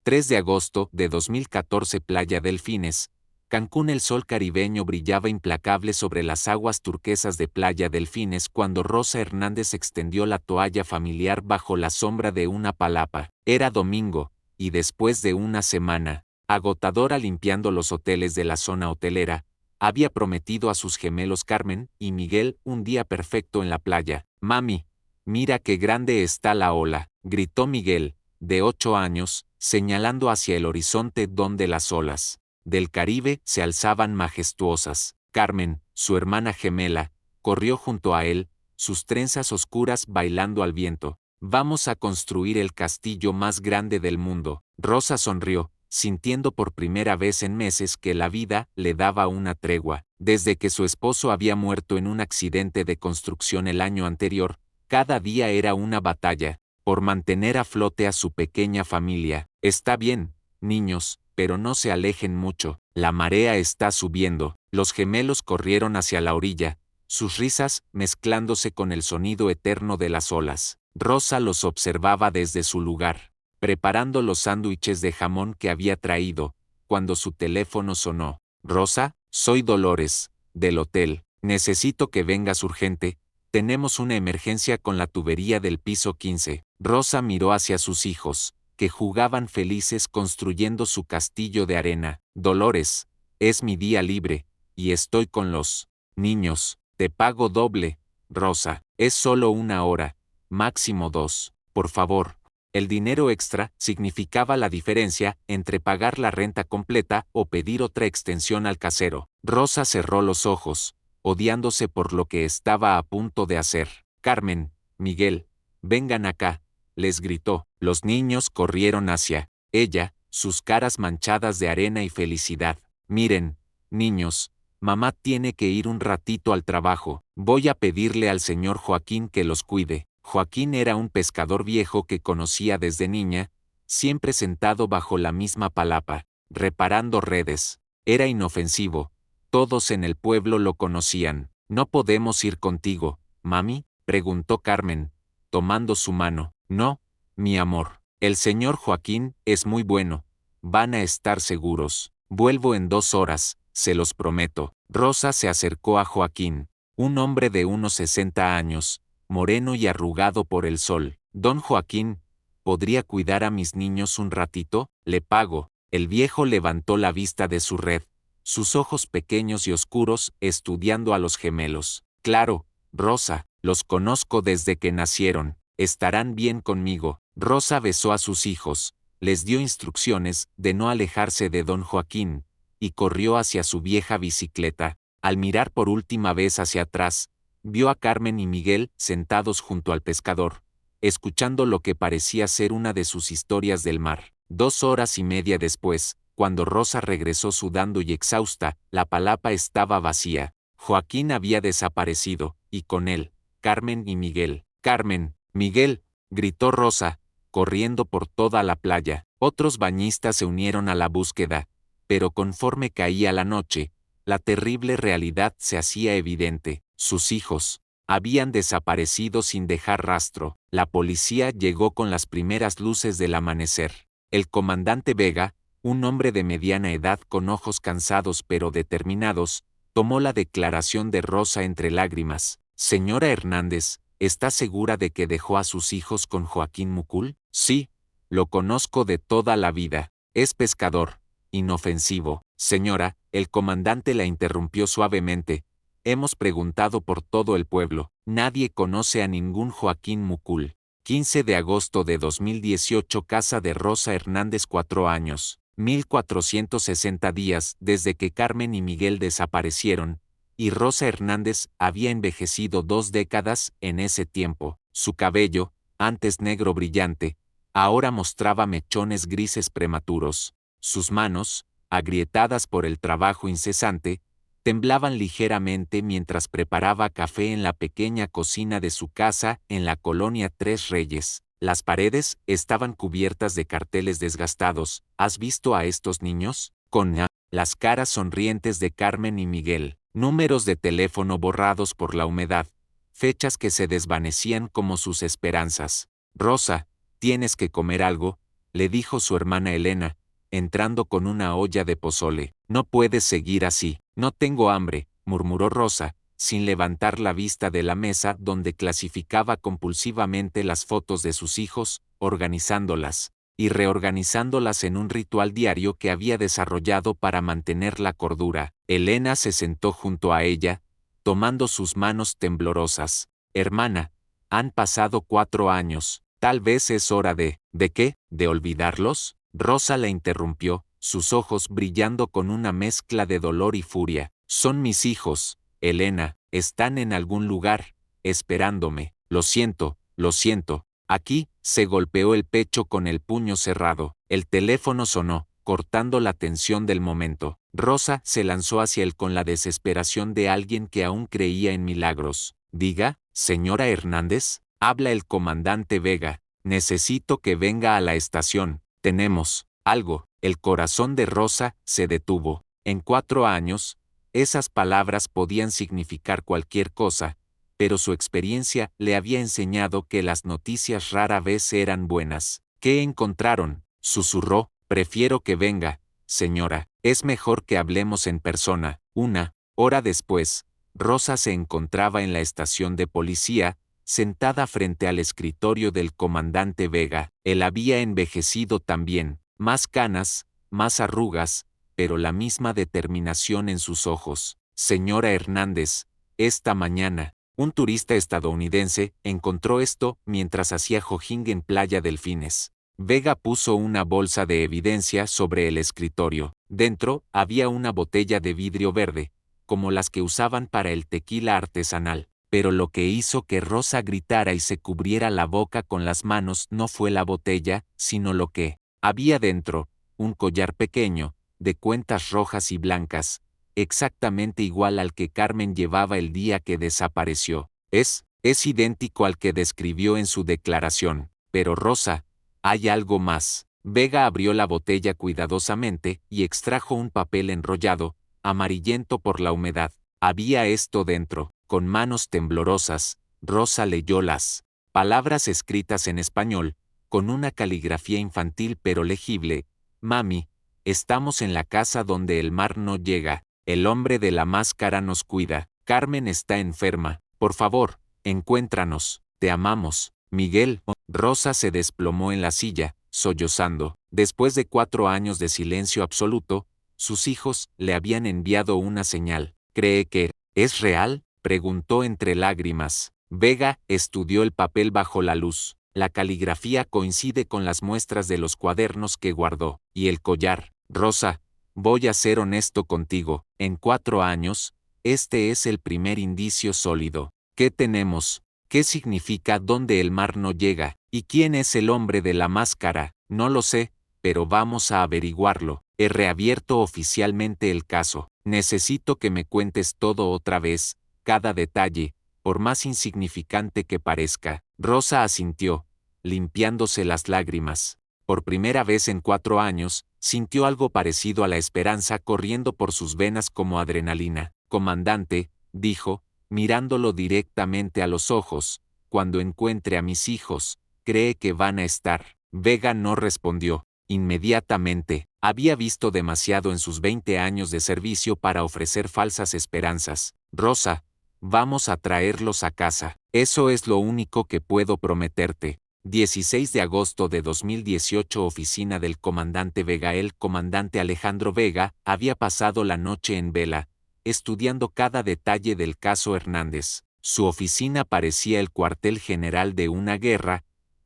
3 de agosto de 2014 Playa Delfines, Cancún. El sol caribeño brillaba implacable sobre las aguas turquesas de Playa Delfines cuando Rosa Hernández extendió la toalla familiar bajo la sombra de una palapa. Era domingo, y después de una semana agotadora limpiando los hoteles de la zona hotelera, había prometido a sus gemelos Carmen y Miguel un día perfecto en la playa. «Mami, mira qué grande está la ola», gritó Miguel, de 8 años, señalando hacia el horizonte donde las olas del Caribe se alzaban majestuosas. Carmen, su hermana gemela, corrió junto a él, sus trenzas oscuras bailando al viento. «Vamos a construir el castillo más grande del mundo». Rosa sonrió, sintiendo por primera vez en meses que la vida le daba una tregua. Desde que su esposo había muerto en un accidente de construcción el año anterior, cada día era una batalla por mantener a flote a su pequeña familia. «Está bien, niños, pero no se alejen mucho, la marea está subiendo». Los gemelos corrieron hacia la orilla, sus risas mezclándose con el sonido eterno de las olas. Rosa los observaba desde su lugar, preparando los sándwiches de jamón que había traído, cuando su teléfono sonó. «Rosa, soy Dolores, del hotel. Necesito que vengas urgente. Tenemos una emergencia con la tubería del piso 15. Rosa miró hacia sus hijos, que jugaban felices construyendo su castillo de arena. «Dolores, es mi día libre, y estoy con los niños. Te pago doble, Rosa. Es solo 1 hora, máximo 2. Por favor». El dinero extra significaba la diferencia entre pagar la renta completa o pedir otra extensión al casero. Rosa cerró los ojos, odiándose por lo que estaba a punto de hacer. «Carmen, Miguel, vengan acá», les gritó. Los niños corrieron hacia ella, sus caras manchadas de arena y felicidad. «Miren, niños, mamá tiene que ir un ratito al trabajo. Voy a pedirle al señor Joaquín que los cuide». Joaquín era un pescador viejo que conocía desde niña, siempre sentado bajo la misma palapa, reparando redes. Era inofensivo, todos en el pueblo lo conocían. «¿No podemos ir contigo, mami?», preguntó Carmen, tomando su mano. «No, mi amor. El señor Joaquín es muy bueno. Van a estar seguros. Vuelvo en 2 horas, se los prometo». Rosa se acercó a Joaquín, un hombre de unos 60 años, moreno y arrugado por el sol. «Don Joaquín, ¿podría cuidar a mis niños un ratito? Le pago». El viejo levantó la vista de su red, sus ojos pequeños y oscuros estudiando a los gemelos. «Claro, Rosa, los conozco desde que nacieron. Estarán bien conmigo». Rosa besó a sus hijos, les dio instrucciones de no alejarse de don Joaquín, y corrió hacia su vieja bicicleta. Al mirar por última vez hacia atrás, vio a Carmen y Miguel sentados junto al pescador, escuchando lo que parecía ser una de sus historias del mar. 2 horas y media después, cuando Rosa regresó sudando y exhausta, la palapa estaba vacía. Joaquín había desaparecido, y con él, Carmen y Miguel. «Carmen, Miguel», gritó Rosa, corriendo por toda la playa. Otros bañistas se unieron a la búsqueda, pero conforme caía la noche, la terrible realidad se hacía evidente. Sus hijos habían desaparecido sin dejar rastro. La policía llegó con las primeras luces del amanecer. El comandante Vega, un hombre de mediana edad con ojos cansados pero determinados, tomó la declaración de Rosa entre lágrimas. «Señora Hernández, ¿está segura de que dejó a sus hijos con Joaquín Mucul?» «Sí, lo conozco de toda la vida. Es pescador, inofensivo». «Señora», el comandante la interrumpió suavemente, «hemos preguntado por todo el pueblo. Nadie conoce a ningún Joaquín Mucul». 15 de agosto de 2018 Casa de Rosa Hernández 4 años, 1460 días desde que Carmen y Miguel desaparecieron, y Rosa Hernández había envejecido 2 décadas en ese tiempo. Su cabello, antes negro brillante, ahora mostraba mechones grises prematuros. Sus manos, agrietadas por el trabajo incesante, temblaban ligeramente mientras preparaba café en la pequeña cocina de su casa en la colonia Tres Reyes. Las paredes estaban cubiertas de carteles desgastados. «¿Has visto a estos niños?», con las caras sonrientes de Carmen y Miguel. Números de teléfono borrados por la humedad, fechas que se desvanecían como sus esperanzas. «Rosa, tienes que comer algo, le dijo su hermana Elena, entrando con una olla de pozole. No puedes seguir así. No tengo hambre, murmuró Rosa, sin levantar la vista de la mesa donde clasificaba compulsivamente las fotos de sus hijos, organizándolas y reorganizándolas en un ritual diario que había desarrollado para mantener la cordura. Elena se sentó junto a ella, tomando sus manos temblorosas. Hermana, han pasado 4 años, tal vez es hora ¿de qué? ¿De olvidarlos? Rosa la interrumpió, sus ojos brillando con una mezcla de dolor y furia. Son mis hijos, Elena, están en algún lugar, esperándome. Lo siento, lo siento. Aquí, se golpeó el pecho con el puño cerrado. El teléfono sonó, cortando la tensión del momento. Rosa se lanzó hacia él con la desesperación de alguien que aún creía en milagros. Diga, señora Hernández, habla el comandante Vega. Necesito que venga a la estación. Tenemos algo. El corazón de Rosa se detuvo. En 4 años, esas palabras podían significar cualquier cosa, pero su experiencia le había enseñado que las noticias rara vez eran buenas. ¿Qué encontraron? Susurró. Prefiero que venga, señora. Es mejor que hablemos en persona. 1 hora después, Rosa se encontraba en la estación de policía, sentada frente al escritorio del comandante Vega. Él había envejecido también, más canas, más arrugas, pero la misma determinación en sus ojos. Señora Hernández, esta mañana, un turista estadounidense encontró esto mientras hacía jogging en Playa Delfines. Vega puso una bolsa de evidencia sobre el escritorio. Dentro había una botella de vidrio verde, como las que usaban para el tequila artesanal. Pero lo que hizo que Rosa gritara y se cubriera la boca con las manos no fue la botella, sino lo que había dentro, un collar pequeño, de cuentas rojas y blancas, exactamente igual al que Carmen llevaba el día que desapareció. Es idéntico al que describió en su declaración. Pero Rosa, hay algo más. Vega abrió la botella cuidadosamente y extrajo un papel enrollado, amarillento por la humedad. Había esto dentro. Con manos temblorosas, Rosa leyó las palabras escritas en español, con una caligrafía infantil pero legible. Mami, estamos en la casa donde el mar no llega. El hombre de la máscara nos cuida. Carmen está enferma. Por favor, encuéntranos. Te amamos. Miguel. Rosa se desplomó en la silla, sollozando. Después de 4 años de silencio absoluto, sus hijos le habían enviado una señal. ¿Cree que es real?, preguntó entre lágrimas. Vega estudió el papel bajo la luz. La caligrafía coincide con las muestras de los cuadernos que guardó. Y el collar. Rosa, voy a ser honesto contigo. En 4 años, este es el primer indicio sólido. ¿Qué tenemos? ¿Qué significa donde el mar no llega? ¿Y quién es el hombre de la máscara? No lo sé, pero vamos a averiguarlo. He reabierto oficialmente el caso. Necesito que me cuentes todo otra vez, cada detalle, por más insignificante que parezca. Rosa asintió, limpiándose las lágrimas. Por primera vez en 4 años, sintió algo parecido a la esperanza corriendo por sus venas como adrenalina. Comandante, dijo, mirándolo directamente a los ojos, cuando encuentre a mis hijos, ¿cree que van a estar? Vega no respondió. Inmediatamente, había visto demasiado en sus 20 años de servicio para ofrecer falsas esperanzas. Rosa, vamos a traerlos a casa. Eso es lo único que puedo prometerte. 16 de agosto de 2018. Oficina del comandante Vega. El comandante Alejandro Vega había pasado la noche en vela, estudiando cada detalle del caso Hernández. Su oficina parecía el cuartel general de una guerra.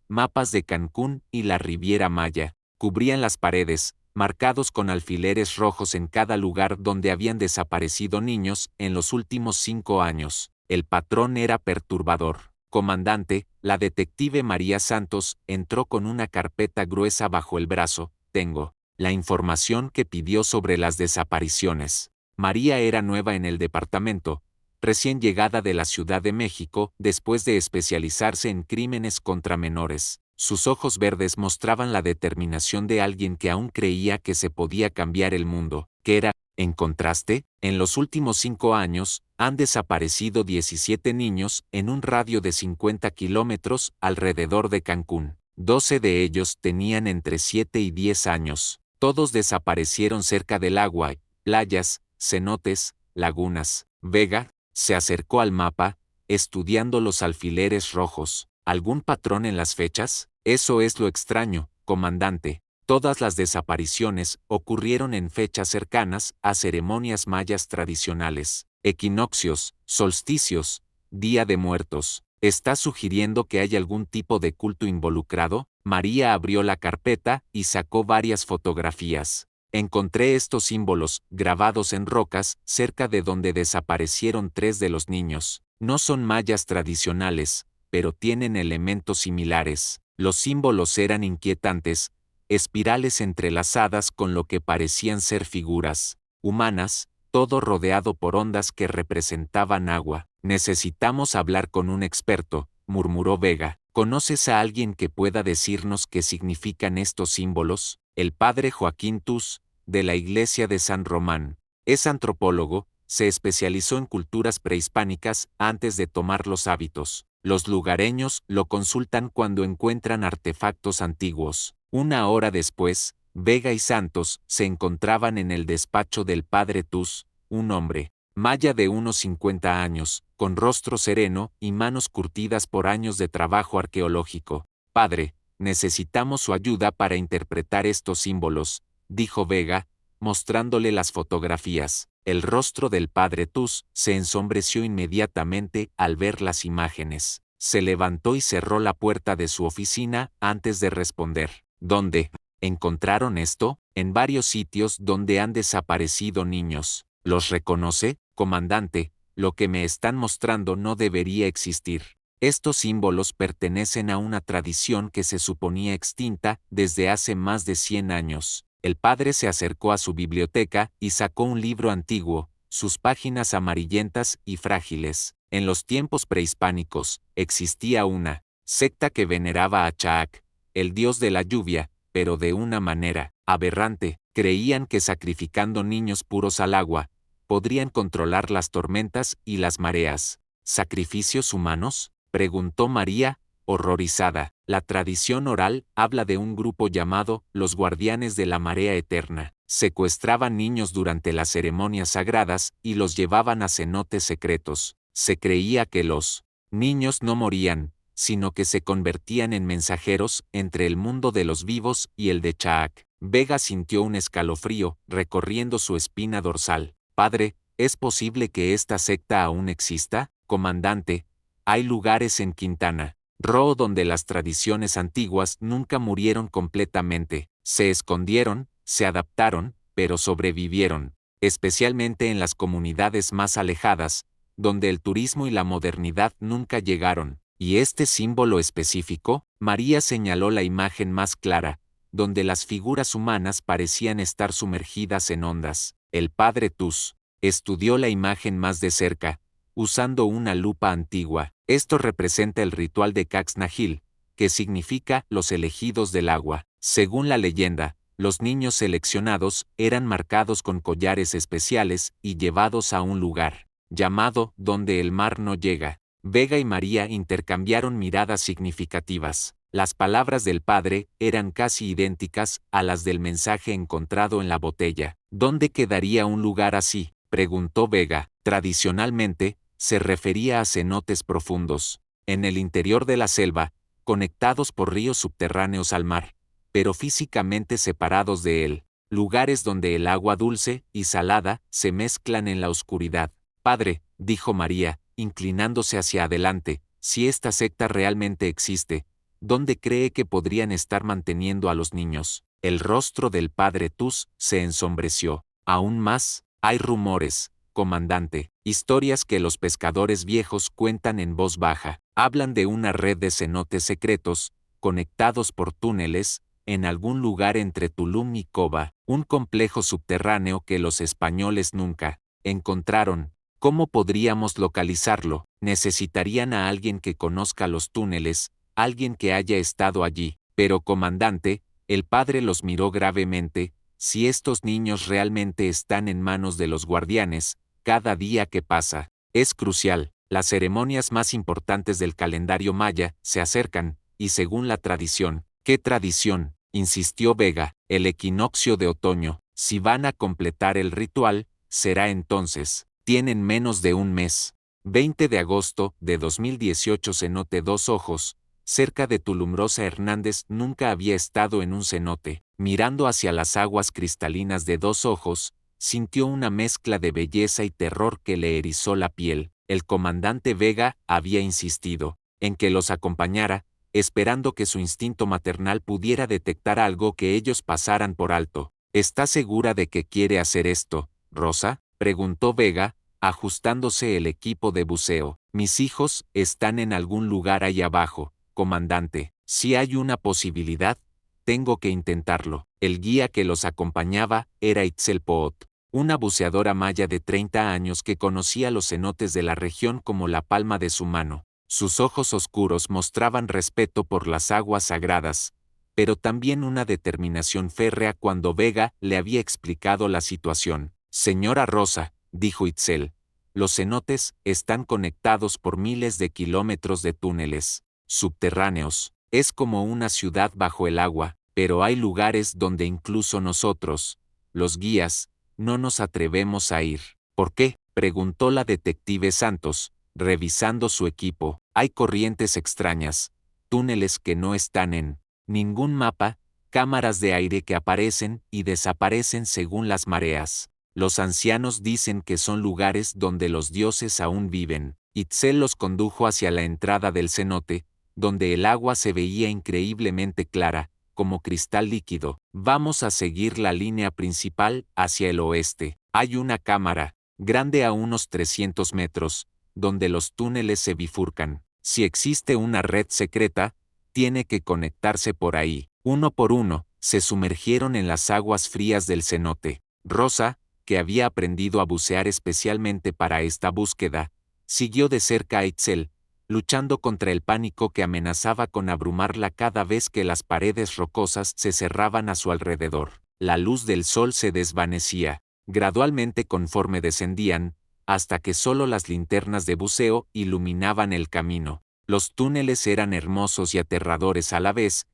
Mapas de Cancún y la Riviera Maya cubrían las paredes, marcados con alfileres rojos en cada lugar donde habían desaparecido niños en los últimos 5 años. El patrón era perturbador. Comandante, la detective María Santos entró con una carpeta gruesa bajo el brazo. Tengo la información que pidió sobre las desapariciones. María era nueva en el departamento, recién llegada de la Ciudad de México después de especializarse en crímenes contra menores. Sus ojos verdes mostraban la determinación de alguien que aún creía que se podía cambiar el mundo. ¿Qué era? En contraste, en los últimos 5 años, han desaparecido 17 niños en un radio de 50 kilómetros alrededor de Cancún. 12 de ellos tenían entre 7 y 10 años. Todos desaparecieron cerca del agua, playas, cenotes, lagunas. Vega se acercó al mapa, estudiando los alfileres rojos. ¿Algún patrón en las fechas? Eso es lo extraño, comandante. Todas las desapariciones ocurrieron en fechas cercanas a ceremonias mayas tradicionales. Equinoccios, solsticios, Día de Muertos. ¿Está sugiriendo que hay algún tipo de culto involucrado? María abrió la carpeta y sacó varias fotografías. Encontré estos símbolos, grabados en rocas, cerca de donde desaparecieron 3 de los niños. No son mayas tradicionales, pero tienen elementos similares. Los símbolos eran inquietantes, espirales entrelazadas con lo que parecían ser figuras humanas, todo rodeado por ondas que representaban agua. Necesitamos hablar con un experto, murmuró Vega. ¿Conoces a alguien que pueda decirnos qué significan estos símbolos? El padre Joaquín Tus, de la iglesia de San Román. Es antropólogo, se especializó en culturas prehispánicas antes de tomar los hábitos. Los lugareños lo consultan cuando encuentran artefactos antiguos. Una hora después, Vega y Santos se encontraban en el despacho del padre Tus, un hombre maya de unos 50 años, con rostro sereno y manos curtidas por años de trabajo arqueológico. Padre, necesitamos su ayuda para interpretar estos símbolos, dijo Vega, mostrándole las fotografías. El rostro del padre Tus se ensombreció inmediatamente al ver las imágenes. Se levantó y cerró la puerta de su oficina antes de responder. ¿Dónde encontraron esto? En varios sitios donde han desaparecido niños. ¿Los reconoce, comandante? Lo que me están mostrando no debería existir. Estos símbolos pertenecen a una tradición que se suponía extinta desde hace más de 100 años. El padre se acercó a su biblioteca y sacó un libro antiguo, sus páginas amarillentas y frágiles. En los tiempos prehispánicos, existía una secta que veneraba a Chaak, el dios de la lluvia, pero de una manera aberrante. Creían que sacrificando niños puros al agua, podrían controlar las tormentas y las mareas. ¿Sacrificios humanos?, preguntó María, horrorizada. La tradición oral habla de un grupo llamado los guardianes de la marea eterna. Secuestraban niños durante las ceremonias sagradas y los llevaban a cenotes secretos. Se creía que los niños no morían, sino que se convertían en mensajeros entre el mundo de los vivos y el de Chaak. Vega sintió un escalofrío recorriendo su espina dorsal. Padre, ¿es posible que esta secta aún exista? Comandante, hay lugares en Quintana Roo donde las tradiciones antiguas nunca murieron completamente. Se escondieron, se adaptaron, pero sobrevivieron, especialmente en las comunidades más alejadas, donde el turismo y la modernidad nunca llegaron. ¿Y este símbolo específico? María señaló la imagen más clara, donde las figuras humanas parecían estar sumergidas en ondas. El padre Tus estudió la imagen más de cerca, usando una lupa antigua. Esto representa el ritual de Caxnahil, que significa los elegidos del agua. Según la leyenda, los niños seleccionados eran marcados con collares especiales y llevados a un lugar llamado donde el mar no llega. Vega y María intercambiaron miradas significativas. Las palabras del padre eran casi idénticas a las del mensaje encontrado en la botella. ¿Dónde quedaría un lugar así?, preguntó Vega. Tradicionalmente, se refería a cenotes profundos, en el interior de la selva, conectados por ríos subterráneos al mar, pero físicamente separados de él. Lugares donde el agua dulce y salada se mezclan en la oscuridad. Padre, dijo María, inclinándose hacia adelante, si esta secta realmente existe, ¿dónde cree que podrían estar manteniendo a los niños? El rostro del padre Tus se ensombreció. Aún más, hay rumores, comandante, historias que los pescadores viejos cuentan en voz baja. Hablan de una red de cenotes secretos, conectados por túneles, en algún lugar entre Tulum y Coba, un complejo subterráneo que los españoles nunca encontraron. ¿Cómo podríamos localizarlo? Necesitarían a alguien que conozca los túneles, alguien que haya estado allí. Pero comandante, el padre los miró gravemente, si estos niños realmente están en manos de los guardianes, cada día que pasa es crucial. Las ceremonias más importantes del calendario maya se acercan, y según la tradición, ¡Qué tradición!, insistió Vega. El equinoccio de otoño. Si van a completar el ritual, será entonces. Tienen menos de un mes. 20 de agosto de 2018. Cenote Dos Ojos. Cerca de Tulum. Rosa Hernández nunca había estado en un cenote. Mirando hacia las aguas cristalinas de Dos Ojos, sintió una mezcla de belleza y terror que le erizó la piel. El comandante Vega había insistido en que los acompañara, esperando que su instinto maternal pudiera detectar algo que ellos pasaran por alto. ¿Está segura de que quiere hacer esto, Rosa?, preguntó Vega, ajustándose el equipo de buceo. Mis hijos están en algún lugar ahí abajo, comandante. Si hay una posibilidad, tengo que intentarlo. El guía que los acompañaba era Itzel Poot, una buceadora maya de 30 años que conocía los cenotes de la región como la palma de su mano. Sus ojos oscuros mostraban respeto por las aguas sagradas, pero también una determinación férrea cuando Vega le había explicado la situación. Señora Rosa, dijo Itzel, los cenotes están conectados por miles de kilómetros de túneles subterráneos. Es como una ciudad bajo el agua, pero hay lugares donde incluso nosotros, los guías, no nos atrevemos a ir. ¿Por qué?, preguntó la detective Santos, revisando su equipo. Hay corrientes extrañas, túneles que no están en ningún mapa, cámaras de aire que aparecen y desaparecen según las mareas. Los ancianos dicen que son lugares donde los dioses aún viven. Itzel los condujo hacia la entrada del cenote, donde el agua se veía increíblemente clara, como cristal líquido. Vamos a seguir la línea principal hacia el oeste. Hay una cámara, grande a unos 300 metros, donde los túneles se bifurcan. Si existe una red secreta, tiene que conectarse por ahí. Uno por uno, se sumergieron en las aguas frías del cenote. Rosa, que había aprendido a bucear especialmente para esta búsqueda, siguió de cerca a Itzel, luchando contra el pánico que amenazaba con abrumarla cada vez que las paredes rocosas se cerraban a su alrededor. La luz del sol se desvanecía, gradualmente conforme descendían, hasta que solo las linternas de buceo iluminaban el camino. Los túneles eran hermosos y aterradores a la vez.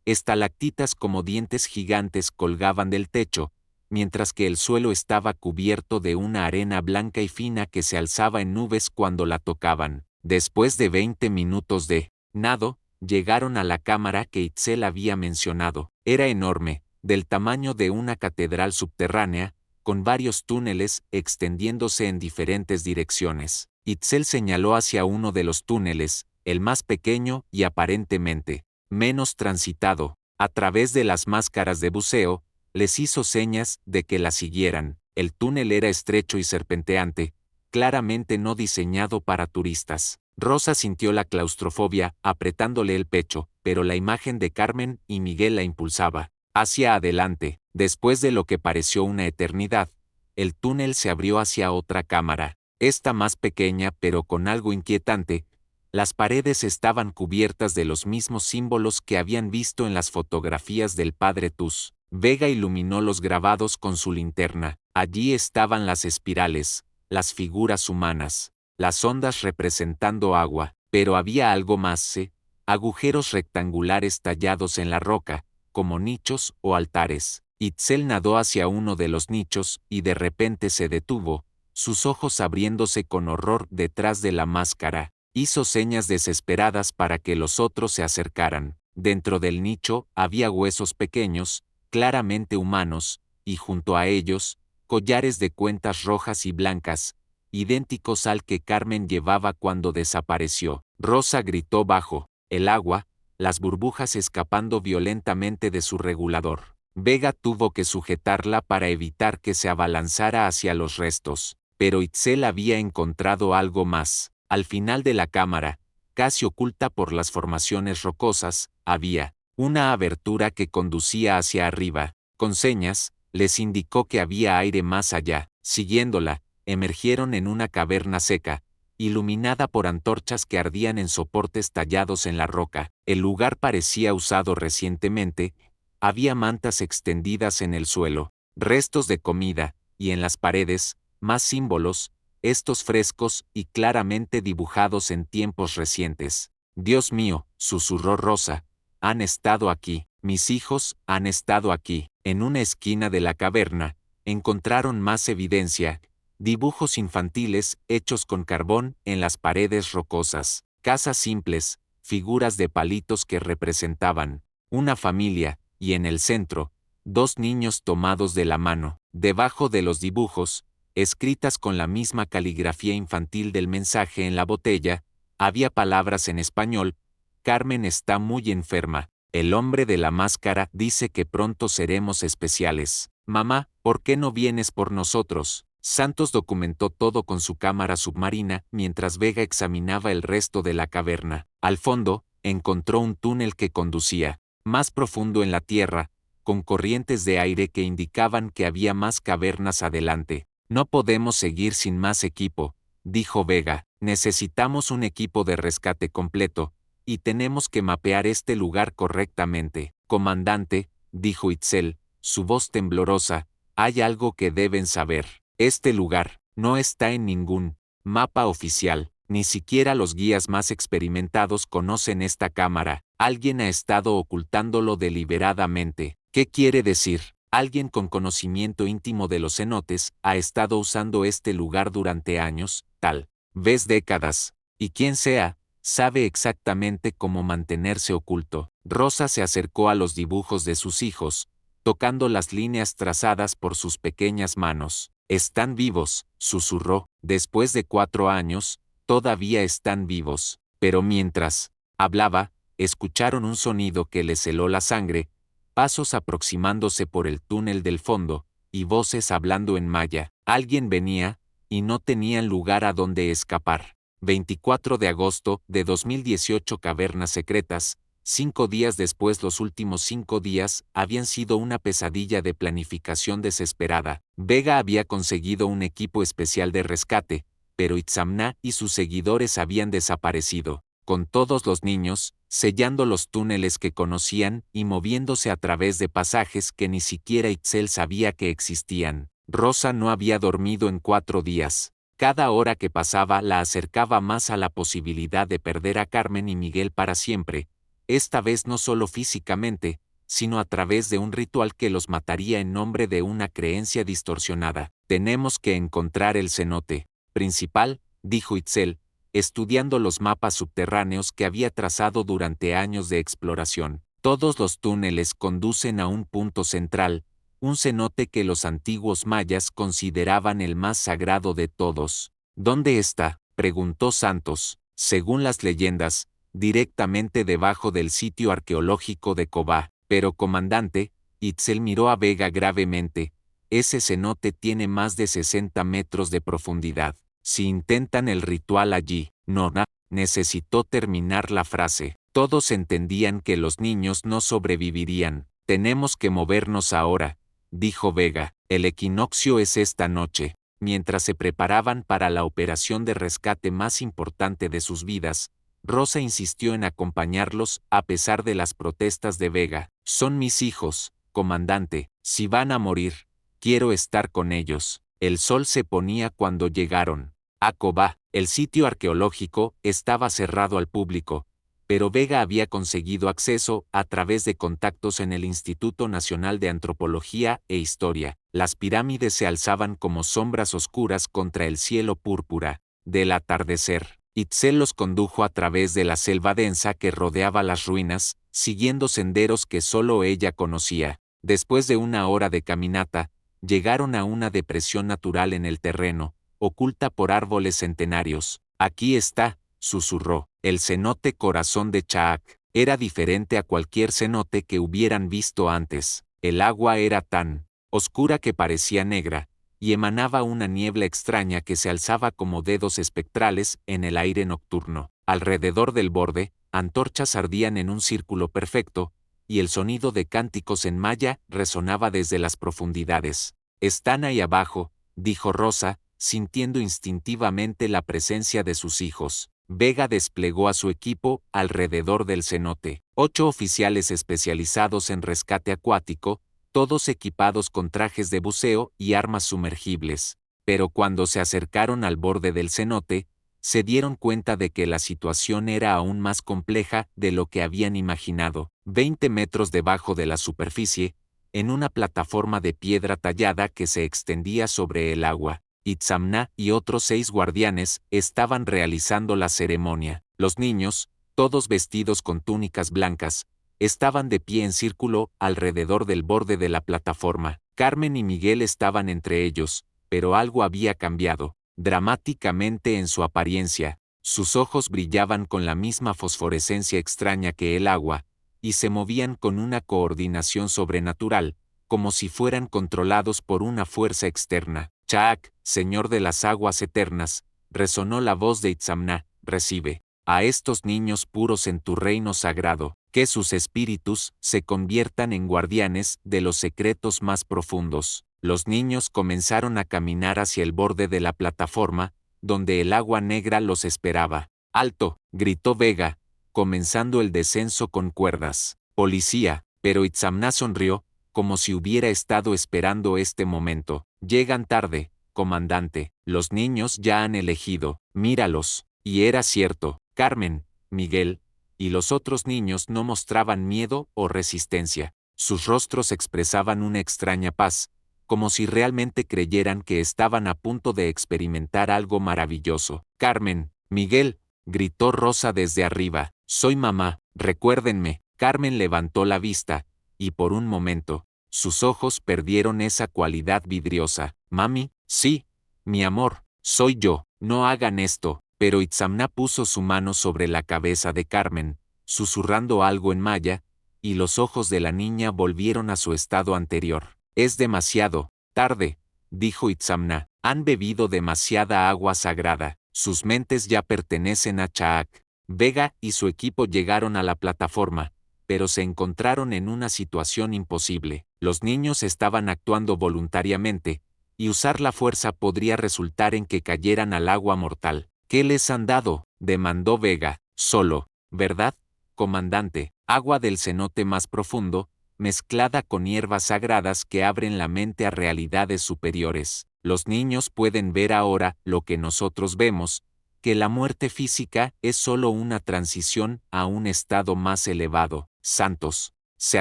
Estalactitas como dientes gigantes colgaban del techo, mientras que el suelo estaba cubierto de una arena blanca y fina que se alzaba en nubes cuando la tocaban. Después de 20 minutos de nado, llegaron a la cámara que Itzel había mencionado. Era enorme, del tamaño de una catedral subterránea, con varios túneles extendiéndose en diferentes direcciones. Itzel señaló hacia uno de los túneles, el más pequeño y aparentemente menos transitado. A través de las máscaras de buceo, les hizo señas de que la siguieran. El túnel era estrecho y serpenteante, claramente no diseñado para turistas. Rosa sintió la claustrofobia apretándole el pecho, pero la imagen de Carmen y Miguel la impulsaba hacia adelante. Después de lo que pareció una eternidad, el túnel se abrió hacia otra cámara, esta más pequeña pero con algo inquietante. Las paredes estaban cubiertas de los mismos símbolos que habían visto en las fotografías del padre Tus. Vega iluminó los grabados con su linterna. Allí estaban las espirales, las figuras humanas, las ondas representando agua, pero había algo más, agujeros rectangulares tallados en la roca, como nichos o altares. Itzel nadó hacia uno de los nichos y de repente se detuvo, sus ojos abriéndose con horror detrás de la máscara. Hizo señas desesperadas para que los otros se acercaran. Dentro del nicho había huesos pequeños, claramente humanos, y junto a ellos, collares de cuentas rojas y blancas, idénticos al que Carmen llevaba cuando desapareció. Rosa gritó bajo el agua, las burbujas escapando violentamente de su regulador. Vega tuvo que sujetarla para evitar que se abalanzara hacia los restos, pero Itzel había encontrado algo más. Al final de la cámara, casi oculta por las formaciones rocosas, había una abertura que conducía hacia arriba. Con señas, les indicó que había aire más allá. Siguiéndola, emergieron en una caverna seca, iluminada por antorchas que ardían en soportes tallados en la roca. El lugar parecía usado recientemente, había mantas extendidas en el suelo, restos de comida, y en las paredes, más símbolos, estos frescos y claramente dibujados en tiempos recientes. Dios mío, susurró Rosa, han estado aquí. Mis hijos han estado aquí. En una esquina de la caverna, encontraron más evidencia, dibujos infantiles hechos con carbón en las paredes rocosas, casas simples, figuras de palitos que representaban una familia, y en el centro, dos niños tomados de la mano. Debajo de los dibujos, escritas con la misma caligrafía infantil del mensaje en la botella, había palabras en español: Carmen está muy enferma. El hombre de la máscara dice que pronto seremos especiales. Mamá, ¿por qué no vienes por nosotros? Santos documentó todo con su cámara submarina mientras Vega examinaba el resto de la caverna. Al fondo, encontró un túnel que conducía más profundo en la tierra, con corrientes de aire que indicaban que había más cavernas adelante. No podemos seguir sin más equipo, dijo Vega. Necesitamos un equipo de rescate completo, y tenemos que mapear este lugar correctamente. Comandante, dijo Itzel, su voz temblorosa, hay algo que deben saber. Este lugar no está en ningún mapa oficial. Ni siquiera los guías más experimentados conocen esta cámara. Alguien ha estado ocultándolo deliberadamente. ¿Qué quiere decir? Alguien con conocimiento íntimo de los cenotes ha estado usando este lugar durante años, tal vez décadas. Y quien sea, sabe exactamente cómo mantenerse oculto. Rosa se acercó a los dibujos de sus hijos, tocando las líneas trazadas por sus pequeñas manos. Están vivos, susurró. Después de 4 años, todavía están vivos. Pero mientras hablaba, escucharon un sonido que les heló la sangre, pasos aproximándose por el túnel del fondo, y voces hablando en maya. Alguien venía, y no tenían lugar a donde escapar. 24 de agosto de 2018. Cavernas secretas. 5 días después. Los últimos 5 días habían sido una pesadilla de planificación desesperada. Vega había conseguido un equipo especial de rescate, pero Itzamna y sus seguidores habían desaparecido, con todos los niños, sellando los túneles que conocían y moviéndose a través de pasajes que ni siquiera Itzel sabía que existían. Rosa no había dormido en 4 días. Cada hora que pasaba la acercaba más a la posibilidad de perder a Carmen y Miguel para siempre, esta vez no solo físicamente, sino a través de un ritual que los mataría en nombre de una creencia distorsionada. Tenemos que encontrar el cenote principal, dijo Itzel, estudiando los mapas subterráneos que había trazado durante años de exploración. Todos los túneles conducen a un punto central, un cenote que los antiguos mayas consideraban el más sagrado de todos. ¿Dónde está?, preguntó Santos. Según las leyendas, directamente debajo del sitio arqueológico de Cobá. Pero comandante, Itzel miró a Vega gravemente, ese cenote tiene más de 60 metros de profundidad. Si intentan el ritual allí, Nona necesitó terminar la frase. Todos entendían que los niños no sobrevivirían. Tenemos que movernos ahora, dijo Vega. El equinoccio es esta noche. Mientras se preparaban para la operación de rescate más importante de sus vidas, Rosa insistió en acompañarlos a pesar de las protestas de Vega. Son mis hijos, comandante. Si van a morir, quiero estar con ellos. El sol se ponía cuando llegaron a Cobá. El sitio arqueológico estaba cerrado al público, pero Vega había conseguido acceso a través de contactos en el Instituto Nacional de Antropología e Historia. Las pirámides se alzaban como sombras oscuras contra el cielo púrpura del atardecer. Itzel los condujo a través de la selva densa que rodeaba las ruinas, siguiendo senderos que solo ella conocía. Después de 1 hora de caminata, llegaron a una depresión natural en el terreno, oculta por árboles centenarios. Aquí está, susurró, el cenote Corazón de Chaac. Era diferente a cualquier cenote que hubieran visto antes. El agua era tan oscura que parecía negra, y emanaba una niebla extraña que se alzaba como dedos espectrales en el aire nocturno. Alrededor del borde, antorchas ardían en un círculo perfecto, y el sonido de cánticos en maya resonaba desde las profundidades. Están ahí abajo, dijo Rosa, sintiendo instintivamente la presencia de sus hijos. Vega desplegó a su equipo alrededor del cenote. 8 oficiales especializados en rescate acuático, todos equipados con trajes de buceo y armas sumergibles. Pero cuando se acercaron al borde del cenote, se dieron cuenta de que la situación era aún más compleja de lo que habían imaginado. 20 metros debajo de la superficie, en una plataforma de piedra tallada que se extendía sobre el agua, Itzamna y otros 6 guardianes estaban realizando la ceremonia. Los niños, todos vestidos con túnicas blancas, estaban de pie en círculo alrededor del borde de la plataforma. Carmen y Miguel estaban entre ellos, pero algo había cambiado dramáticamente en su apariencia. Sus ojos brillaban con la misma fosforescencia extraña que el agua, y se movían con una coordinación sobrenatural, como si fueran controlados por una fuerza externa. Chaak, señor de las aguas eternas, resonó la voz de Itzamna, recibe a estos niños puros en tu reino sagrado, que sus espíritus se conviertan en guardianes de los secretos más profundos. Los niños comenzaron a caminar hacia el borde de la plataforma, donde el agua negra los esperaba. ¡Alto!, gritó Vega, comenzando el descenso con cuerdas. Policía, pero Itzamna sonrió, como si hubiera estado esperando este momento. Llegan tarde, comandante, los niños ya han elegido, míralos. Y era cierto, Carmen, Miguel, y los otros niños no mostraban miedo o resistencia. Sus rostros expresaban una extraña paz, como si realmente creyeran que estaban a punto de experimentar algo maravilloso. Carmen, Miguel, gritó Rosa desde arriba, soy mamá, recuérdenme. Carmen levantó la vista, y por un momento, sus ojos perdieron esa cualidad vidriosa. Mami, sí, mi amor, soy yo, no hagan esto. Pero Itzamna puso su mano sobre la cabeza de Carmen, susurrando algo en maya, y los ojos de la niña volvieron a su estado anterior. Es demasiado tarde, dijo Itzamna, han bebido demasiada agua sagrada, sus mentes ya pertenecen a Chaak. Vega y su equipo llegaron a la plataforma, pero se encontraron en una situación imposible. Los niños estaban actuando voluntariamente, y usar la fuerza podría resultar en que cayeran al agua mortal. ¿Qué les han dado?, demandó Vega. Solo, ¿verdad, comandante? Agua del cenote más profundo, mezclada con hierbas sagradas que abren la mente a realidades superiores. Los niños pueden ver ahora lo que nosotros vemos, que la muerte física es solo una transición a un estado más elevado. Santos se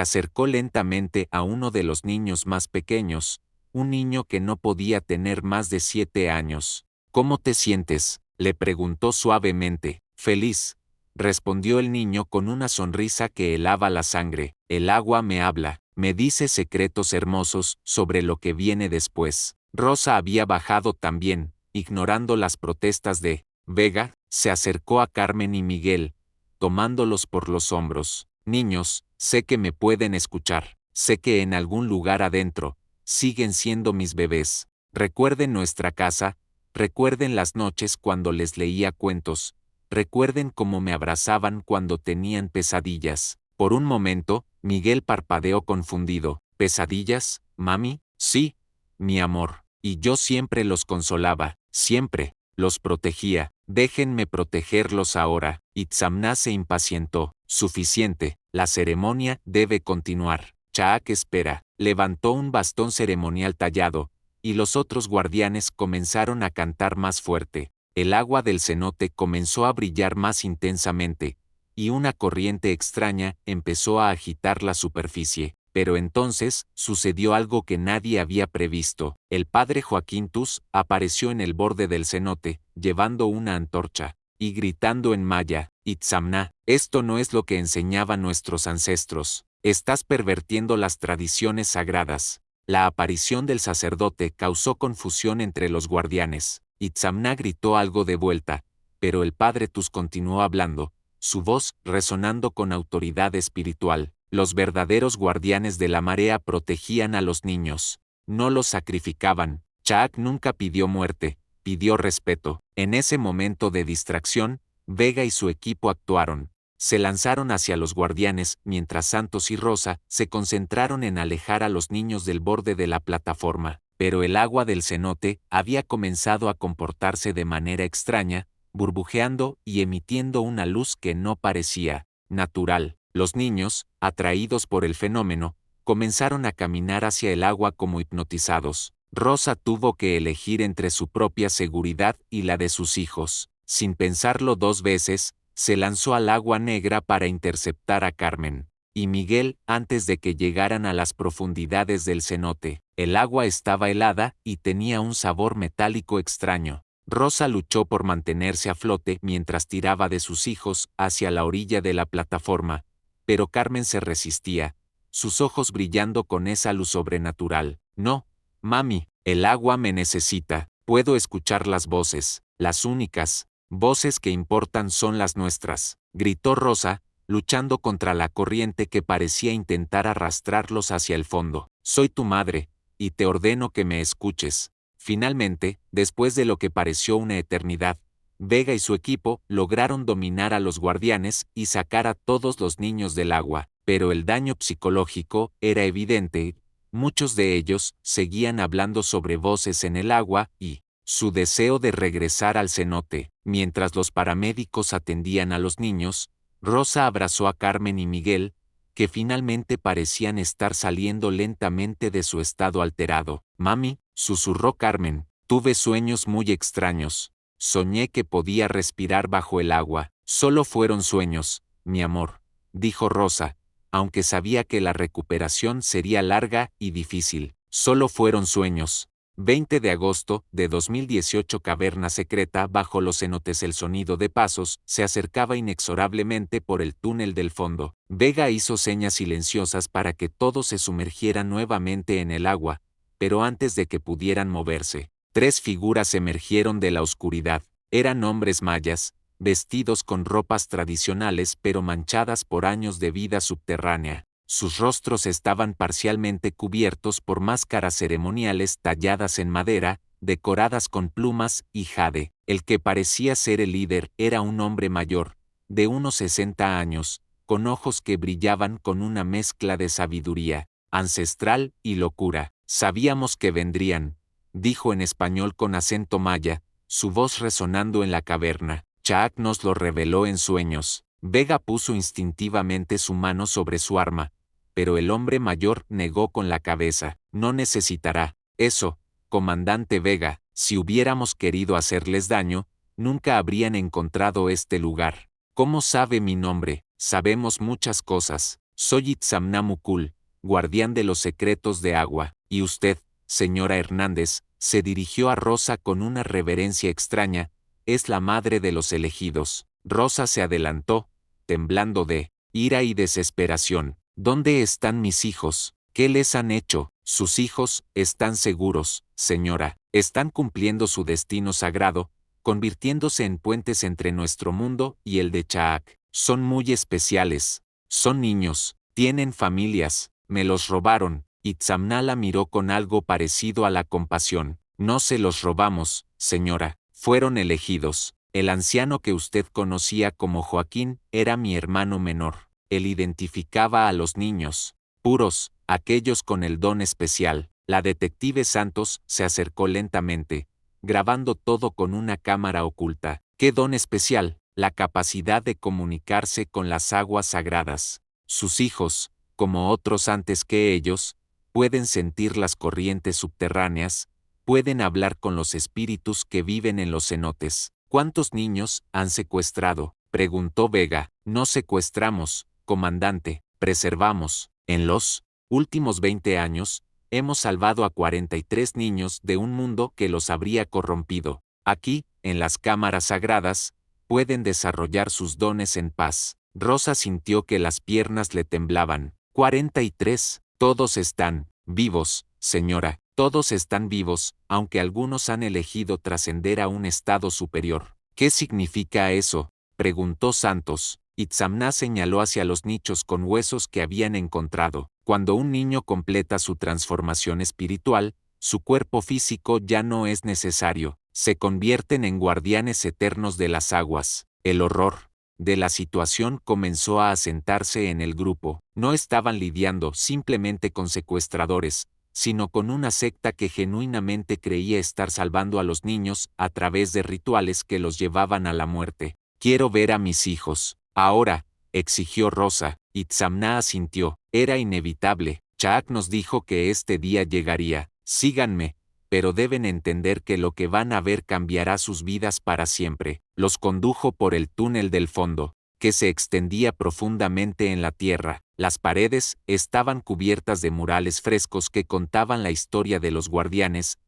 acercó lentamente a uno de los niños más pequeños, un niño que no podía tener más de 7 años. ¿Cómo te sientes?, le preguntó suavemente. Feliz, respondió el niño con una sonrisa que helaba la sangre. El agua me habla, me dice secretos hermosos sobre lo que viene después. Rosa había bajado también, ignorando las protestas de Vega, se acercó a Carmen y Miguel, tomándolos por los hombros. Niños, sé que me pueden escuchar, sé que en algún lugar adentro, siguen siendo mis bebés. Recuerden nuestra casa, recuerden las noches cuando les leía cuentos, recuerden cómo me abrazaban cuando tenían pesadillas. Por un momento, Miguel parpadeó confundido. ¿Pesadillas, mami? Sí, mi amor. Y yo siempre los consolaba, siempre, los protegía. Déjenme protegerlos ahora. Itzamna se impacientó. Suficiente, la ceremonia debe continuar. Chaak espera. Levantó un bastón ceremonial tallado, y los otros guardianes comenzaron a cantar más fuerte. El agua del cenote comenzó a brillar más intensamente, y una corriente extraña empezó a agitar la superficie. Pero entonces, sucedió algo que nadie había previsto. El padre Joaquín Tus apareció en el borde del cenote, llevando una antorcha, y gritando en maya, Itzamna, esto no es lo que enseñaban nuestros ancestros. Estás pervirtiendo las tradiciones sagradas. La aparición del sacerdote causó confusión entre los guardianes. Itzamna gritó algo de vuelta, pero el padre Tus continuó hablando, su voz resonando con autoridad espiritual. Los verdaderos guardianes de la marea protegían a los niños, no los sacrificaban. Chaak nunca pidió muerte, pidió respeto. En ese momento de distracción, Vega y su equipo actuaron. Se lanzaron hacia los guardianes, mientras Santos y Rosa se concentraron en alejar a los niños del borde de la plataforma. Pero el agua del cenote había comenzado a comportarse de manera extraña, burbujeando y emitiendo una luz que no parecía natural. Los niños, atraídos por el fenómeno, comenzaron a caminar hacia el agua como hipnotizados. Rosa tuvo que elegir entre su propia seguridad y la de sus hijos. sin pensarlo 2 veces, se lanzó al agua negra para interceptar a Carmen y Miguel antes de que llegaran a las profundidades del cenote. El agua estaba helada y tenía un sabor metálico extraño. Rosa luchó por mantenerse a flote mientras tiraba de sus hijos hacia la orilla de la plataforma, pero Carmen se resistía, sus ojos brillando con esa luz sobrenatural. No, mami, el agua me necesita. Puedo escuchar las voces, las únicas voces que importan son las nuestras, gritó Rosa, luchando contra la corriente que parecía intentar arrastrarlos hacia el fondo. Soy tu madre, y te ordeno que me escuches. Finalmente, después de lo que pareció una eternidad, Vega y su equipo lograron dominar a los guardianes y sacar a todos los niños del agua, pero el daño psicológico era evidente. Muchos de ellos seguían hablando sobre voces en el agua y su deseo de regresar al cenote. Mientras los paramédicos atendían a los niños, Rosa abrazó a Carmen y Miguel, que finalmente parecían estar saliendo lentamente de su estado alterado. Mami, susurró Carmen, tuve sueños muy extraños. Soñé que podía respirar bajo el agua. Solo fueron sueños, mi amor, dijo Rosa, aunque sabía que la recuperación sería larga y difícil. Solo fueron sueños. 20 de agosto de 2018. Caverna secreta bajo los cenotes. El sonido de pasos se acercaba inexorablemente por el túnel del fondo. Vega hizo señas silenciosas para que todos se sumergieran nuevamente en el agua, pero antes de que pudieran moverse, 3 figuras emergieron de la oscuridad. Eran hombres mayas, vestidos con ropas tradicionales pero manchadas por años de vida subterránea. Sus rostros estaban parcialmente cubiertos por máscaras ceremoniales talladas en madera, decoradas con plumas y jade. El que parecía ser el líder era un hombre mayor, de unos 60 años, con ojos que brillaban con una mezcla de sabiduría ancestral y locura. Sabíamos que vendrían, dijo en español con acento maya, su voz resonando en la caverna. Chaak nos lo reveló en sueños. Vega puso instintivamente su mano sobre su arma, pero el hombre mayor negó con la cabeza. No necesitará eso, comandante Vega. Si hubiéramos querido hacerles daño, nunca habrían encontrado este lugar. ¿Cómo sabe mi nombre? Sabemos muchas cosas. Soy Itzamnamukul, guardián de los secretos de agua. Y usted, señora Hernández, se dirigió a Rosa con una reverencia extraña, es la madre de los elegidos. Rosa se adelantó, temblando de ira y desesperación. ¿Dónde están mis hijos? ¿Qué les han hecho? Sus hijos están seguros, señora. Están cumpliendo su destino sagrado, convirtiéndose en puentes entre nuestro mundo y el de Chaak. Son muy especiales. Son niños. Tienen familias. Me los robaron. Itzamna la miró con algo parecido a la compasión. No se los robamos, señora. Fueron elegidos. El anciano que usted conocía como Joaquín era mi hermano menor. Él identificaba a los niños puros, aquellos con el don especial. La detective Santos se acercó lentamente, grabando todo con una cámara oculta. ¿Qué don especial? La capacidad de comunicarse con las aguas sagradas. Sus hijos, como otros antes que ellos, pueden sentir las corrientes subterráneas, pueden hablar con los espíritus que viven en los cenotes. ¿Cuántos niños han secuestrado?, preguntó Vega. No secuestramos, comandante, preservamos. En los últimos 20 años, hemos salvado a 43 niños de un mundo que los habría corrompido. Aquí, en las cámaras sagradas, pueden desarrollar sus dones en paz. Rosa sintió que las piernas le temblaban. 43, todos están vivos, señora, todos están vivos, aunque algunos han elegido trascender a un estado superior. ¿Qué significa eso?, preguntó Santos. Itzamna señaló hacia los nichos con huesos que habían encontrado. Cuando un niño completa su transformación espiritual, su cuerpo físico ya no es necesario. Se convierten en guardianes eternos de las aguas. El horror de la situación comenzó a asentarse en el grupo. No estaban lidiando simplemente con secuestradores, sino con una secta que genuinamente creía estar salvando a los niños a través de rituales que los llevaban a la muerte. Quiero ver a mis hijos. Ahora, exigió Rosa. Itzamna asintió. Era inevitable. Chaak nos dijo que este día llegaría. Síganme, pero deben entender que lo que van a ver cambiará sus vidas para siempre. Los condujo por el túnel del fondo, que se extendía profundamente en la tierra. Las paredes estaban cubiertas de murales frescos que contaban la historia de los guardianes,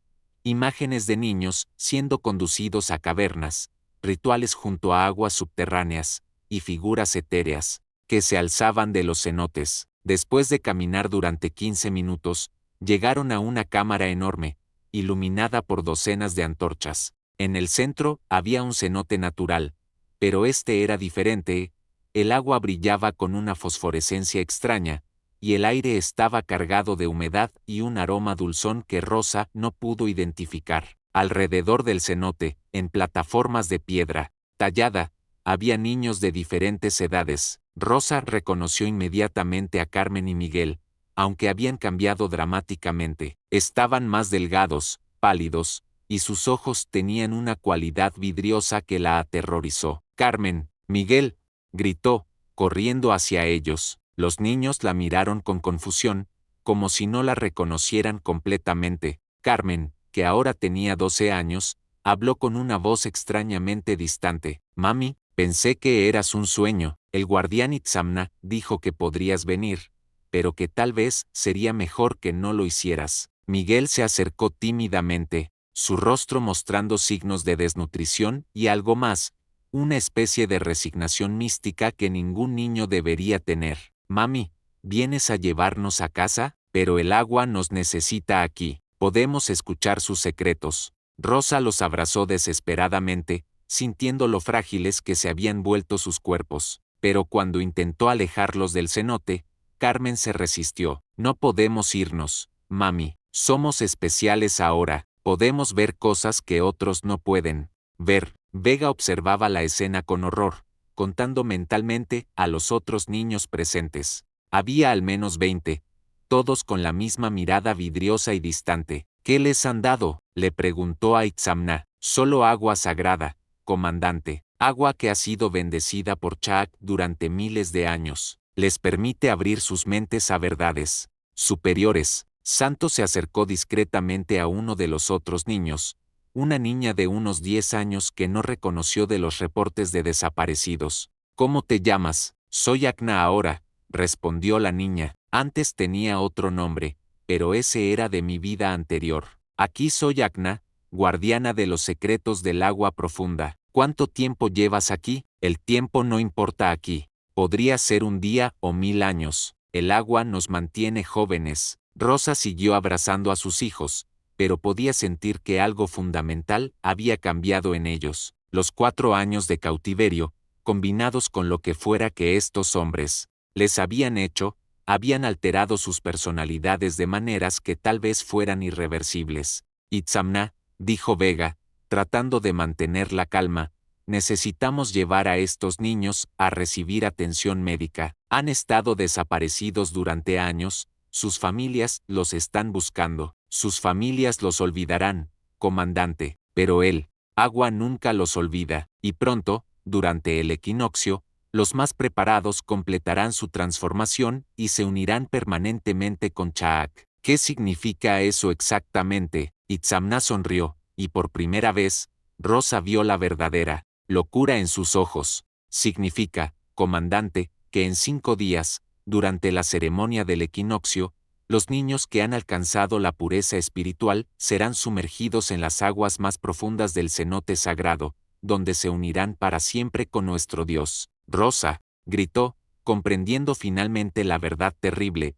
imágenes de niños siendo conducidos a cavernas, rituales junto a aguas subterráneas, y figuras etéreas, que se alzaban de los cenotes. Después de caminar durante 15 minutos, llegaron a una cámara enorme, iluminada por docenas de antorchas. En el centro había un cenote natural, pero este era diferente. El agua brillaba con una fosforescencia extraña, y el aire estaba cargado de humedad y un aroma dulzón que Rosa no pudo identificar. Alrededor del cenote, en plataformas de piedra tallada, había niños de diferentes edades. Rosa reconoció inmediatamente a Carmen y Miguel, aunque habían cambiado dramáticamente. Estaban más delgados, pálidos, y sus ojos tenían una cualidad vidriosa que la aterrorizó. «Carmen, Miguel», gritó, corriendo hacia ellos. Los niños la miraron con confusión, como si no la reconocieran completamente. Carmen, que ahora tenía 12 años, habló con una voz extrañamente distante. «Mami, pensé que eras un sueño. El guardián Itzamna dijo que podrías venir, pero que tal vez sería mejor que no lo hicieras». Miguel se acercó tímidamente, su rostro mostrando signos de desnutrición y algo más, una especie de resignación mística que ningún niño debería tener. «Mami, ¿vienes a llevarnos a casa? Pero el agua nos necesita aquí. Podemos escuchar sus secretos». Rosa los abrazó desesperadamente, sintiendo lo frágiles que se habían vuelto sus cuerpos. Pero cuando intentó alejarlos del cenote, Carmen se resistió. «No podemos irnos, mami. Somos especiales ahora. Podemos ver cosas que otros no pueden ver». Vega observaba la escena con horror, contando mentalmente a los otros niños presentes. Había al menos 20, todos con la misma mirada vidriosa y distante. «¿Qué les han dado?», le preguntó a Itzamna. «Solo agua sagrada, comandante. Agua que ha sido bendecida por Chaak durante miles de años. Les permite abrir sus mentes a verdades superiores». Santo se acercó discretamente a uno de los otros niños, una niña de unos 10 años que no reconoció de los reportes de desaparecidos. «¿Cómo te llamas?». «Soy Akna ahora», respondió la niña. «Antes tenía otro nombre, pero ese era de mi vida anterior. Aquí soy Akna, guardiana de los secretos del agua profunda». «¿Cuánto tiempo llevas aquí?». «El tiempo no importa aquí. Podría ser un día o 1000 años. El agua nos mantiene jóvenes». Rosa siguió abrazando a sus hijos, pero podía sentir que algo fundamental había cambiado en ellos. Los 4 años de cautiverio, combinados con lo que fuera que estos hombres les habían hecho, habían alterado sus personalidades de maneras que tal vez fueran irreversibles. «Itzamna», dijo Vega, tratando de mantener la calma, «necesitamos llevar a estos niños a recibir atención médica. Han estado desaparecidos durante años, sus familias los están buscando». «Sus familias los olvidarán, comandante, pero él, Agua nunca los olvida, y pronto, durante el equinoccio, los más preparados completarán su transformación y se unirán permanentemente con Chaak». «¿Qué significa eso exactamente?». Itzamna sonrió, y por primera vez, Rosa vio la verdadera locura en sus ojos. «Significa, comandante, que en 5 días, durante la ceremonia del equinoccio, los niños que han alcanzado la pureza espiritual serán sumergidos en las aguas más profundas del cenote sagrado, donde se unirán para siempre con nuestro Dios». «Rosa», gritó, comprendiendo finalmente la verdad terrible.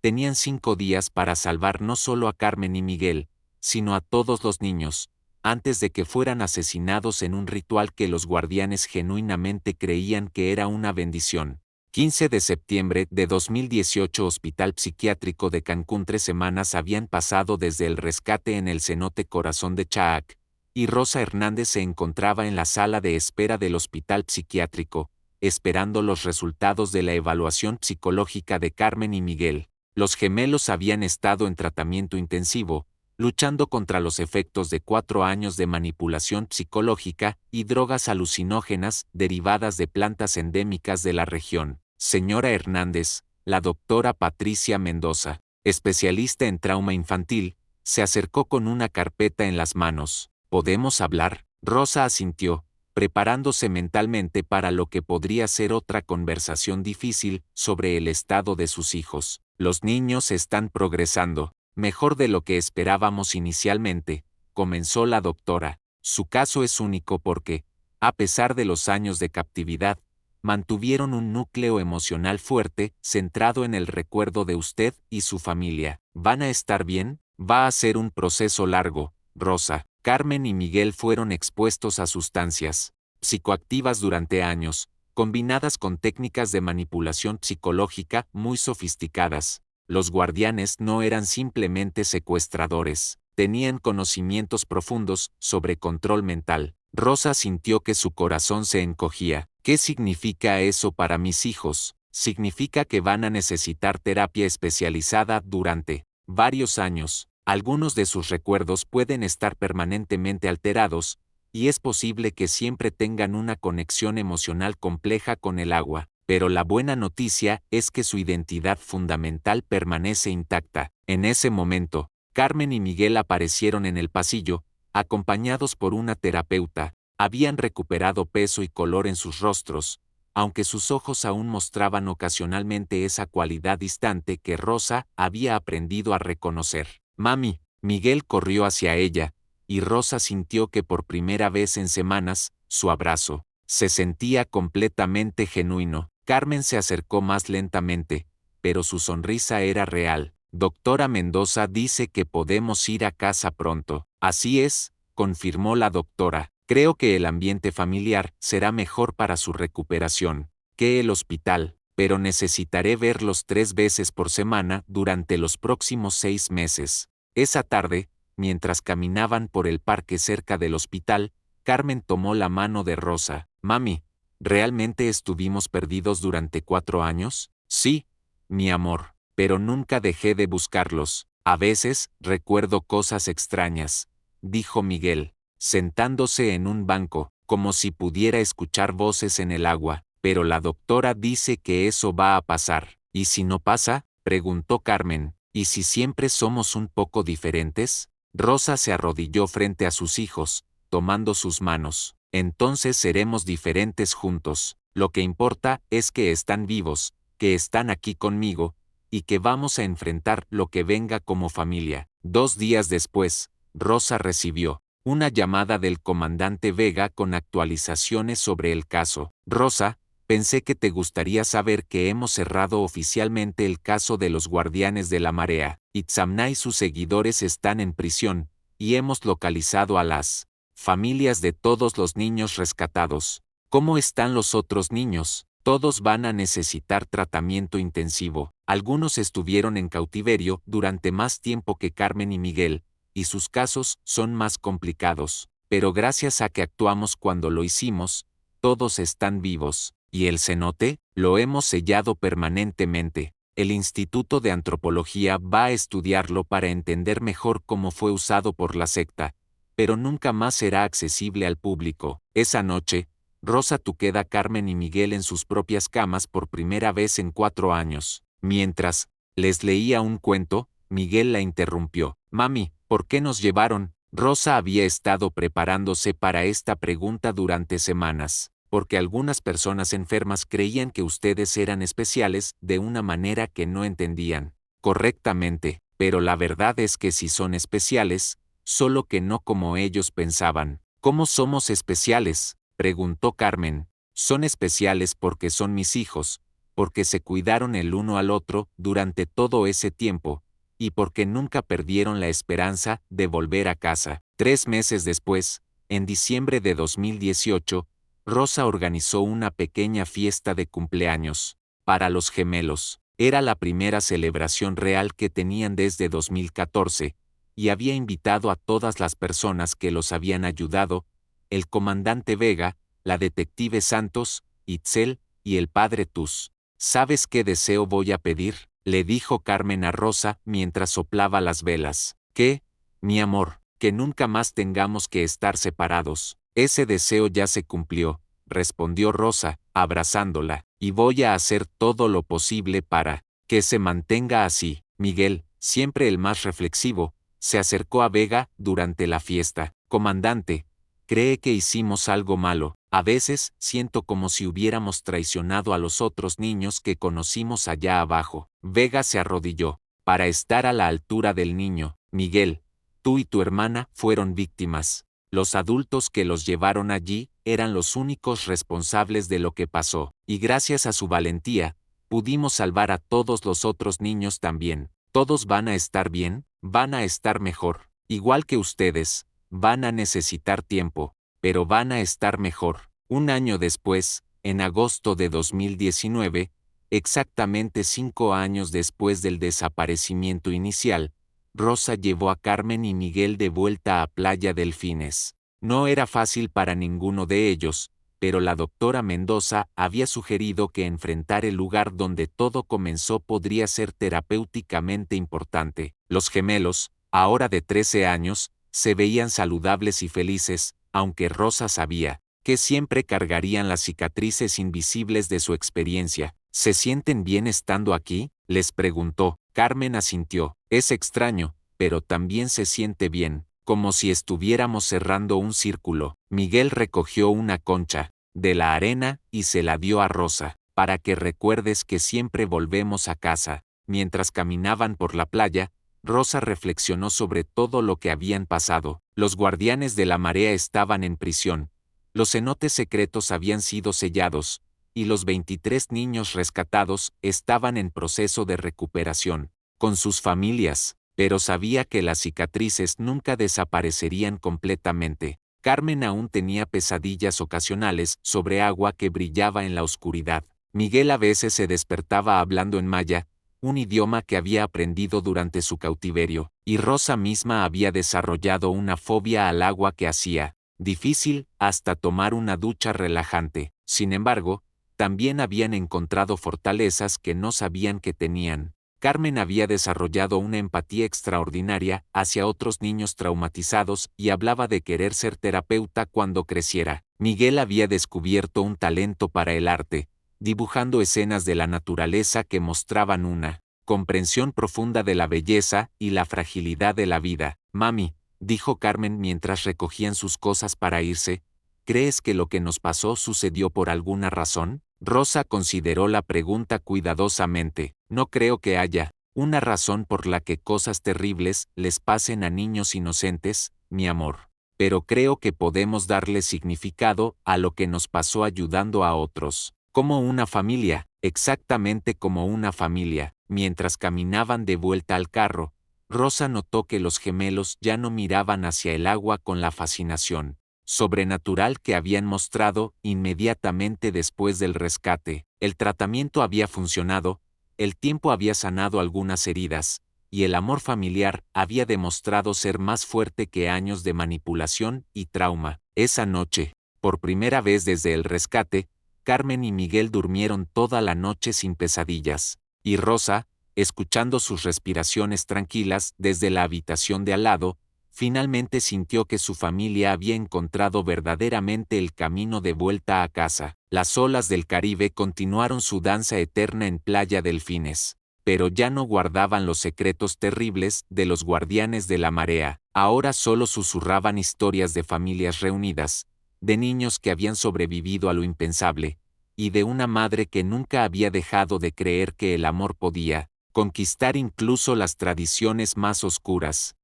Tenían 5 días para salvar no solo a Carmen y Miguel, sino a todos los niños, antes de que fueran asesinados en un ritual que los guardianes genuinamente creían que era una bendición. 15 de septiembre de 2018. Hospital Psiquiátrico de Cancún. 3 semanas habían pasado desde el rescate en el cenote Corazón de Chaak, y Rosa Hernández se encontraba en la sala de espera del hospital psiquiátrico, esperando los resultados de la evaluación psicológica de Carmen y Miguel. Los gemelos habían estado en tratamiento intensivo, luchando contra los efectos de 4 años de manipulación psicológica y drogas alucinógenas derivadas de plantas endémicas de la región. Señora Hernández, la doctora Patricia Mendoza, especialista en trauma infantil, Se acercó con una carpeta en las manos. ¿Podemos hablar? Rosa asintió, preparándose mentalmente para lo que podría ser otra conversación difícil sobre el estado de sus hijos. Los niños están progresando, mejor de lo que esperábamos inicialmente, comenzó la doctora. Su caso es único porque, a pesar de los años de captividad, mantuvieron un núcleo emocional fuerte, centrado en el recuerdo de usted y su familia. ¿Van a estar bien? Va a ser un proceso largo, Rosa. Carmen y Miguel fueron expuestos a sustancias psicoactivas durante años, combinadas con técnicas de manipulación psicológica muy sofisticadas. Los guardianes no eran simplemente secuestradores, tenían conocimientos profundos sobre control mental. Rosa sintió que su corazón se encogía. ¿Qué significa eso para mis hijos? Significa que van a necesitar terapia especializada durante varios años. Algunos de sus recuerdos pueden estar permanentemente alterados, y es posible que siempre tengan una conexión emocional compleja con el agua, pero la buena noticia es que su identidad fundamental permanece intacta. En ese momento, Carmen y Miguel aparecieron en el pasillo, acompañados por una terapeuta. Habían recuperado peso y color en sus rostros, aunque sus ojos aún mostraban ocasionalmente esa cualidad distante que Rosa había aprendido a reconocer. Mami, Miguel corrió hacia ella, y Rosa sintió que por primera vez en semanas, su abrazo se sentía completamente genuino. Carmen se acercó más lentamente, pero su sonrisa era real. Doctora Mendoza dice que podemos ir a casa pronto. Así es, confirmó la doctora. Creo que el ambiente familiar será mejor para su recuperación que el hospital, pero necesitaré verlos 3 veces por semana durante los próximos 6 meses. Esa tarde, mientras caminaban por el parque cerca del hospital, Carmen tomó la mano de Rosa. Mami, ¿realmente estuvimos perdidos durante 4 años? Sí, mi amor, pero nunca dejé de buscarlos. A veces, recuerdo cosas extrañas, dijo Miguel, sentándose en un banco, como si pudiera escuchar voces en el agua. Pero la doctora dice que eso va a pasar. ¿Y si no pasa? Preguntó Carmen. ¿Y si siempre somos un poco diferentes? Rosa se arrodilló frente a sus hijos, tomando sus manos. Entonces seremos diferentes juntos. Lo que importa es que están vivos, que están aquí conmigo, y que vamos a enfrentar lo que venga como familia. 2 días después, Rosa recibió una llamada del comandante Vega con actualizaciones sobre el caso. Rosa, pensé que te gustaría saber que hemos cerrado oficialmente el caso de los guardianes de la marea. Itzamna y sus seguidores están en prisión, y hemos localizado a las familias de todos los niños rescatados. ¿Cómo están los otros niños? Todos van a necesitar tratamiento intensivo. Algunos estuvieron en cautiverio durante más tiempo que Carmen y Miguel, y sus casos son más complicados. Pero gracias a que actuamos cuando lo hicimos, todos están vivos. ¿Y el cenote? Lo hemos sellado permanentemente. El Instituto de Antropología va a estudiarlo para entender mejor cómo fue usado por la secta, pero nunca más será accesible al público. Esa noche, Rosa tuqueda a Carmen y Miguel en sus propias camas por primera vez en 4 años. Mientras les leía un cuento, Miguel la interrumpió. Mami, ¿por qué nos llevaron? Rosa había estado preparándose para esta pregunta durante semanas, porque algunas personas enfermas creían que ustedes eran especiales de una manera que no entendían correctamente, pero la verdad es que sí son especiales, solo que no como ellos pensaban. ¿Cómo somos especiales?, preguntó Carmen. Son especiales porque son mis hijos, porque se cuidaron el uno al otro durante todo ese tiempo, y porque nunca perdieron la esperanza de volver a casa. 3 meses después, en diciembre de 2018, Rosa organizó una pequeña fiesta de cumpleaños para los gemelos. Era la primera celebración real que tenían desde 2014, y había invitado a todas las personas que los habían ayudado, el comandante Vega, la detective Santos, Itzel y el padre Tus. ¿Sabes qué deseo voy a pedir?, le dijo Carmen a Rosa mientras soplaba las velas. ¿Qué, mi amor? Que nunca más tengamos que estar separados. Ese deseo ya se cumplió, respondió Rosa, abrazándola, y voy a hacer todo lo posible para que se mantenga así. Miguel, siempre el más reflexivo, se acercó a Vega durante la fiesta. Comandante, cree que hicimos algo malo. A veces siento como si hubiéramos traicionado a los otros niños que conocimos allá abajo. Vega se arrodilló. Para estar a la altura del niño, Miguel, tú y tu hermana fueron víctimas. Los adultos que los llevaron allí eran los únicos responsables de lo que pasó, y gracias a su valentía, pudimos salvar a todos los otros niños también. Todos van a estar bien, van a estar mejor, igual que ustedes, van a necesitar tiempo, pero van a estar mejor. Un año después, en agosto de 2019, exactamente 5 años después del desaparecimiento inicial, Rosa llevó a Carmen y Miguel de vuelta a Playa Delfines. No era fácil para ninguno de ellos, pero la doctora Mendoza había sugerido que enfrentar el lugar donde todo comenzó podría ser terapéuticamente importante. Los gemelos, ahora de 13 años, se veían saludables y felices, aunque Rosa sabía que siempre cargarían las cicatrices invisibles de su experiencia. ¿Se sienten bien estando aquí?, les preguntó. Carmen asintió. Es extraño, pero también se siente bien, como si estuviéramos cerrando un círculo. Miguel recogió una concha de la arena y se la dio a Rosa, para que recuerdes que siempre volvemos a casa. Mientras caminaban por la playa, Rosa reflexionó sobre todo lo que habían pasado. Los guardianes de la marea estaban en prisión, los cenotes secretos habían sido sellados, y los 23 niños rescatados estaban en proceso de recuperación, con sus familias, pero sabía que las cicatrices nunca desaparecerían completamente. Carmen aún tenía pesadillas ocasionales sobre agua que brillaba en la oscuridad. Miguel a veces se despertaba hablando en maya, un idioma que había aprendido durante su cautiverio, y Rosa misma había desarrollado una fobia al agua que hacía difícil hasta tomar una ducha relajante. Sin embargo, también habían encontrado fortalezas que no sabían que tenían. Carmen había desarrollado una empatía extraordinaria hacia otros niños traumatizados y hablaba de querer ser terapeuta cuando creciera. Miguel había descubierto un talento para el arte, dibujando escenas de la naturaleza que mostraban una comprensión profunda de la belleza y la fragilidad de la vida. Mami, dijo Carmen mientras recogían sus cosas para irse, ¿crees que lo que nos pasó sucedió por alguna razón? Rosa consideró la pregunta cuidadosamente. No creo que haya una razón por la que cosas terribles les pasen a niños inocentes, mi amor. Pero creo que podemos darle significado a lo que nos pasó ayudando a otros. Como una familia, exactamente como una familia. Mientras caminaban de vuelta al carro, Rosa notó que los gemelos ya no miraban hacia el agua con la fascinación sobrenatural que habían mostrado inmediatamente después del rescate. El tratamiento había funcionado, el tiempo había sanado algunas heridas, y el amor familiar había demostrado ser más fuerte que años de manipulación y trauma. Esa noche, por primera vez desde el rescate, Carmen y Miguel durmieron toda la noche sin pesadillas, y Rosa, escuchando sus respiraciones tranquilas desde la habitación de al lado, finalmente sintió que su familia había encontrado verdaderamente el camino de vuelta a casa. Las olas del Caribe continuaron su danza eterna en Playa Delfines, pero ya no guardaban los secretos terribles de los guardianes de la marea. Ahora solo susurraban historias de familias reunidas, de niños que habían sobrevivido a lo impensable, y de una madre que nunca había dejado de creer que el amor podía conquistar incluso las tradiciones más oscuras.